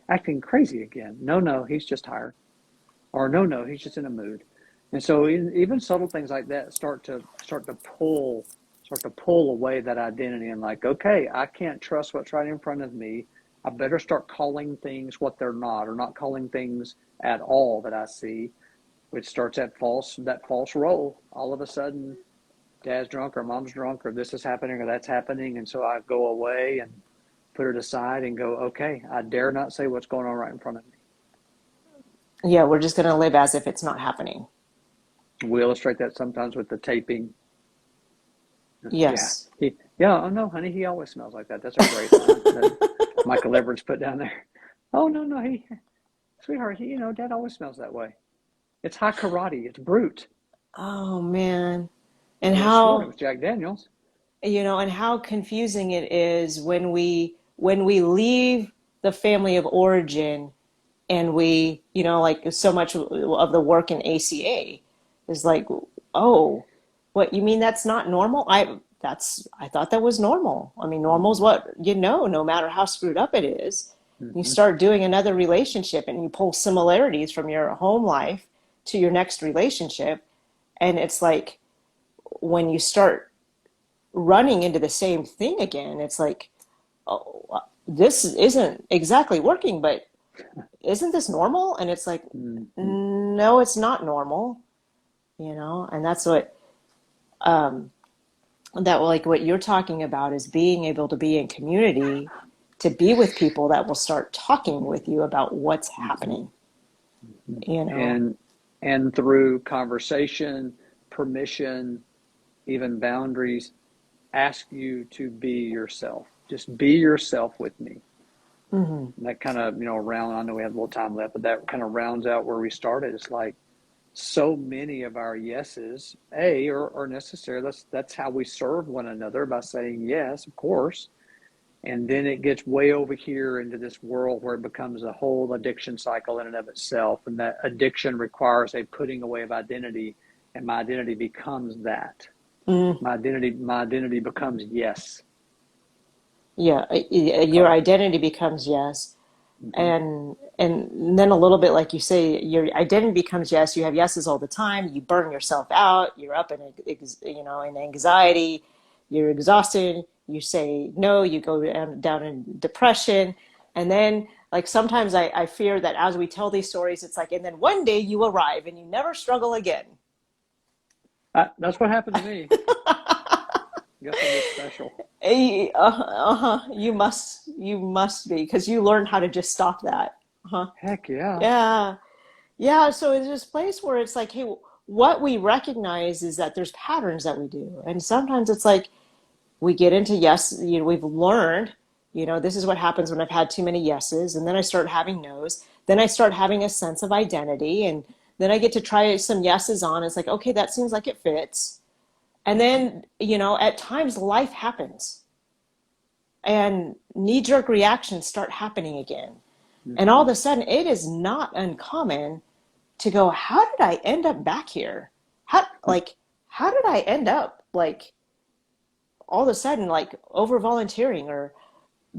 Speaker 2: acting crazy again. No, no, he's just tired. Or no, no, he's just in a mood. And so even subtle things like that start to pull away that identity, and like, okay, I can't trust what's right in front of me. I better start calling things what they're not, or not calling things at all that I see, which starts that false role. All of a sudden, dad's drunk or mom's drunk or this is happening or that's happening, and so I go away and put it aside and go, okay, I dare not say what's going on right in front of me.
Speaker 1: Yeah, we're just going to live as if it's not happening.
Speaker 2: We illustrate that sometimes with the taping. Yeah,
Speaker 1: Yes.
Speaker 2: yeah. Oh no, honey, he always smells like that. That's a great line that Michael Everett's put down there. Oh no, no, sweetheart, dad always smells that way. It's high karate. It's brute.
Speaker 1: Oh man.
Speaker 2: I
Speaker 1: And
Speaker 2: could have sworn it
Speaker 1: how,
Speaker 2: was Jack Daniels.
Speaker 1: and how confusing it is when we leave the family of origin, and we, like so much of the work in ACA is like, oh, what you mean that's not normal? I thought that was normal. I mean, normal is
Speaker 2: Mm-hmm.
Speaker 1: what, no matter how screwed up it is. You
Speaker 2: Mm-hmm.
Speaker 1: start doing another relationship and you pull similarities from your home life to your next relationship, and it's like when you start running into the same thing again, it's like, oh, this isn't exactly working, but isn't this normal? And it's like,
Speaker 2: Mm-hmm.
Speaker 1: no, it's not normal, and that's that like what you're talking about is being able to be in community, to be with people that will start talking with you about what's
Speaker 2: Mm-hmm.
Speaker 1: happening, you know.
Speaker 2: and and through conversation, permission, even boundaries, ask you to be yourself. Just be yourself with me.
Speaker 1: Hmm.
Speaker 2: And that kind of, I know we have a little time left, but that kind of rounds out where we started. It's like so many of our yeses, are necessary. That's how we serve one another, by saying yes, of course. And then it gets way over here into this world where it becomes a whole addiction cycle in and of itself. And that addiction requires a putting away of identity. And my identity becomes that.
Speaker 1: Mm,
Speaker 2: My identity becomes yes.
Speaker 1: Yeah, your
Speaker 2: Because,
Speaker 1: identity becomes yes.
Speaker 2: mm-hmm,
Speaker 1: And then a little bit like you say, your identity becomes yes. You have yeses all the time. You burn yourself out. You're up in in anxiety. You're exhausted. You say no. You go down in depression, and then like sometimes I fear that as we tell these stories, it's like, and then one day you arrive and you never struggle again.
Speaker 2: that's what happened to me. Guess I'm just special.
Speaker 1: You must be because you learned how to just stop that. Huh?
Speaker 2: Heck yeah.
Speaker 1: Yeah. Yeah, so it's this place where it's like, hey, what we recognize is that there's patterns that we do. And sometimes it's like we get into yes, we've learned, this is what happens when I've had too many yeses, and then I start having nos. Then I start having a sense of identity, and then I get to try some yeses on. It's like, okay, that seems like it fits. And then, at times life happens and knee-jerk reactions start happening again. And all
Speaker 2: Mm-hmm,
Speaker 1: of a sudden, it is not uncommon to go, how did I end up back here? How did I end up like all of a sudden like over volunteering or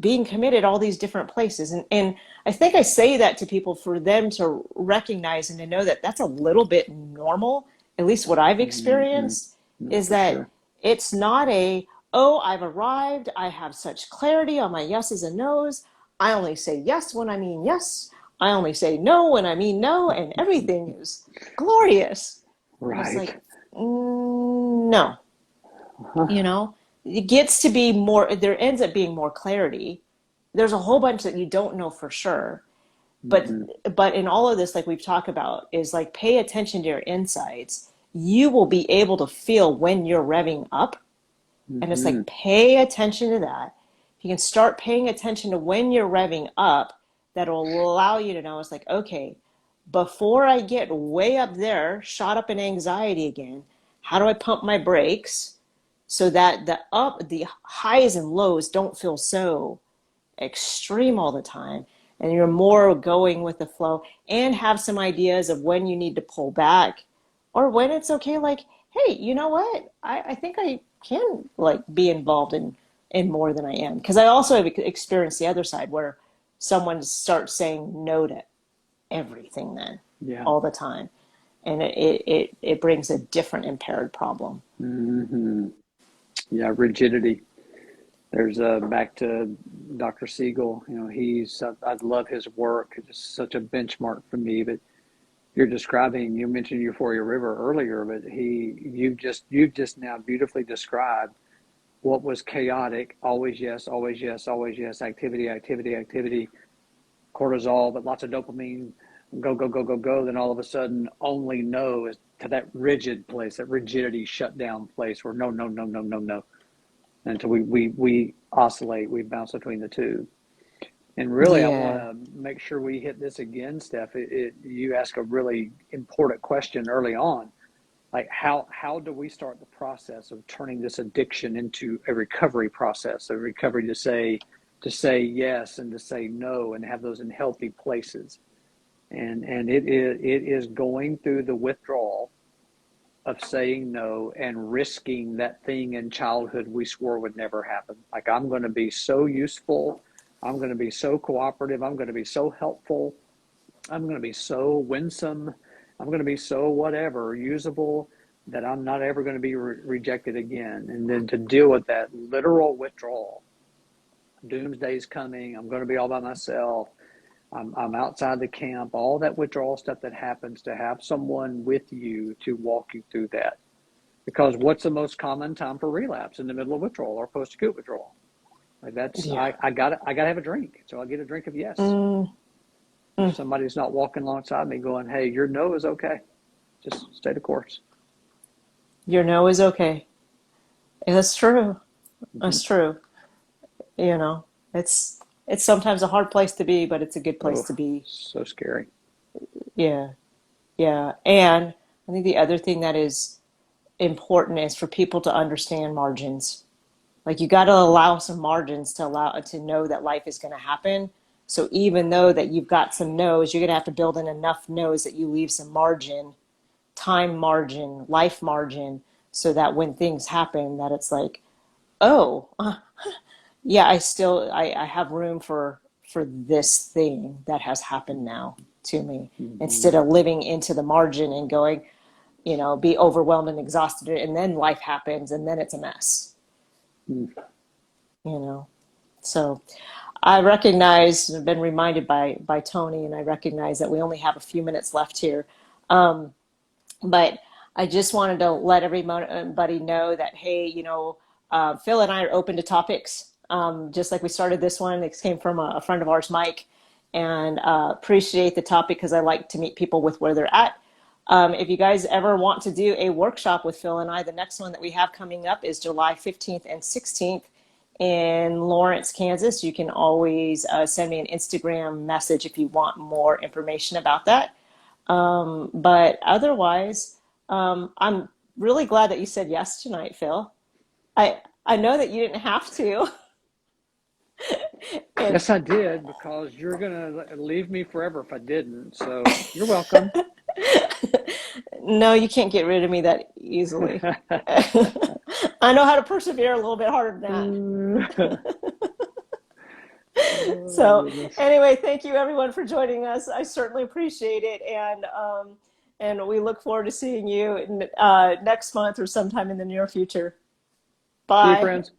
Speaker 1: being committed all these different places? And I think I say that to people for them to recognize and to know that that's a little bit normal, at least what I've
Speaker 2: mm-hmm.
Speaker 1: experienced,
Speaker 2: No,
Speaker 1: is
Speaker 2: for
Speaker 1: that
Speaker 2: sure.
Speaker 1: it's not oh, I've arrived, I have such clarity on my yeses and nos. I only say yes when I mean yes. I only say no when I mean no, and everything is glorious. And it's
Speaker 2: Right.
Speaker 1: like, no, you know, it gets to be more, there ends up being more clarity. There's a whole bunch that you don't know for sure. But
Speaker 2: Mm-hmm,
Speaker 1: but in all of this, like we've talked about, is like pay attention to your insides. You will be able to feel when you're revving up, and it's
Speaker 2: mm-hmm,
Speaker 1: like pay attention to that. If you can start paying attention to when you're revving up, that'll allow you to know it's like, okay, before I get way up there, shot up in anxiety again, how do I pump my brakes so that the highs and lows don't feel so extreme all the time, and you're more going with the flow and have some ideas of when you need to pull back or when it's okay, like, hey, you know what, I think I can like be involved in more than I am, because I also have experienced the other side where someone starts saying no to everything then
Speaker 2: yeah.
Speaker 1: all the time, and it brings a different impaired problem.
Speaker 2: Mm-hmm. Yeah, rigidity. There's back to Dr. Siegel. I love his work. It's such a benchmark for me. But you mentioned Euphoria River earlier, but you've just now beautifully described what was chaotic. Always yes, always yes, always yes. Activity, activity, activity. Cortisol, but lots of dopamine. Go, go, go, go, go. Then all of a sudden, only no is to that rigid place, that rigidity shut down place where no, no, no, no, no, no. Until we oscillate, we bounce between the two. And really, I want
Speaker 1: Yeah.
Speaker 2: to make sure we hit this again, Steph. You ask a really important question early on, like how do we start the process of turning this addiction into a recovery process, a recovery to say yes and to say no and have those in healthy places. And it is going through the withdrawal of saying no and risking that thing in childhood we swore would never happen. Like, I'm going to be so useful. I'm going to be so cooperative. I'm going to be so helpful. I'm going to be so winsome. I'm going to be so whatever, usable, that I'm not ever going to be rejected again. And then to deal with that literal withdrawal. Doomsday's coming. I'm going to be all by myself. I'm outside the camp, all that withdrawal stuff that happens, to have someone with you to walk you through that. Because what's the most common time for relapse? In the middle of withdrawal or post-acute withdrawal. Like, that's
Speaker 1: Yeah.
Speaker 2: I gotta have a drink. So I get a drink of yes.
Speaker 1: mm,
Speaker 2: If
Speaker 1: mm.
Speaker 2: somebody's not walking alongside me going, hey, your no is okay. Just stay the course.
Speaker 1: Your no is okay. That's true.
Speaker 2: Mm-hmm.
Speaker 1: That's true. You know, it's sometimes a hard place to be, but it's a good place
Speaker 2: Oh,
Speaker 1: to be.
Speaker 2: so scary.
Speaker 1: Yeah, yeah. And I think the other thing that is important is for people to understand margins. Like you got to allow some margins to allow to know that life is going to happen. So even though that you've got some no's, you're going to have to build in enough no's that you leave some margin, time margin, life margin, so that when things happen, that it's like, oh, yeah, I have room for this thing that has happened now to me,
Speaker 2: Mm-hmm.
Speaker 1: instead of living into the margin and going, be overwhelmed and exhausted, and then life happens and then it's a mess, you know. So I recognize, I've been reminded by Tony, and I recognize that we only have a few minutes left here. Um, but I just wanted to let everybody know that, hey, Phil and I are open to topics. Just like we started this one, it came from a friend of ours, Mike, and appreciate the topic because I like to meet people with where they're at. If you guys ever want to do a workshop with Phil and I, the next one that we have coming up is July 15th and 16th in Lawrence, Kansas. You can always send me an Instagram message if you want more information about that. But otherwise, I'm really glad that you said yes tonight, Phil. I know that you didn't have to, and
Speaker 2: Yes, I did, because you're gonna leave me forever if I didn't. So you're welcome.
Speaker 1: no, you can't get rid of me that easily. I know how to persevere a little bit harder than that.
Speaker 2: Oh
Speaker 1: So
Speaker 2: goodness.
Speaker 1: anyway, thank you everyone for joining us. I certainly appreciate it, and we look forward to seeing you next month or sometime in the near future.
Speaker 2: See you,
Speaker 1: Bye.
Speaker 2: friends.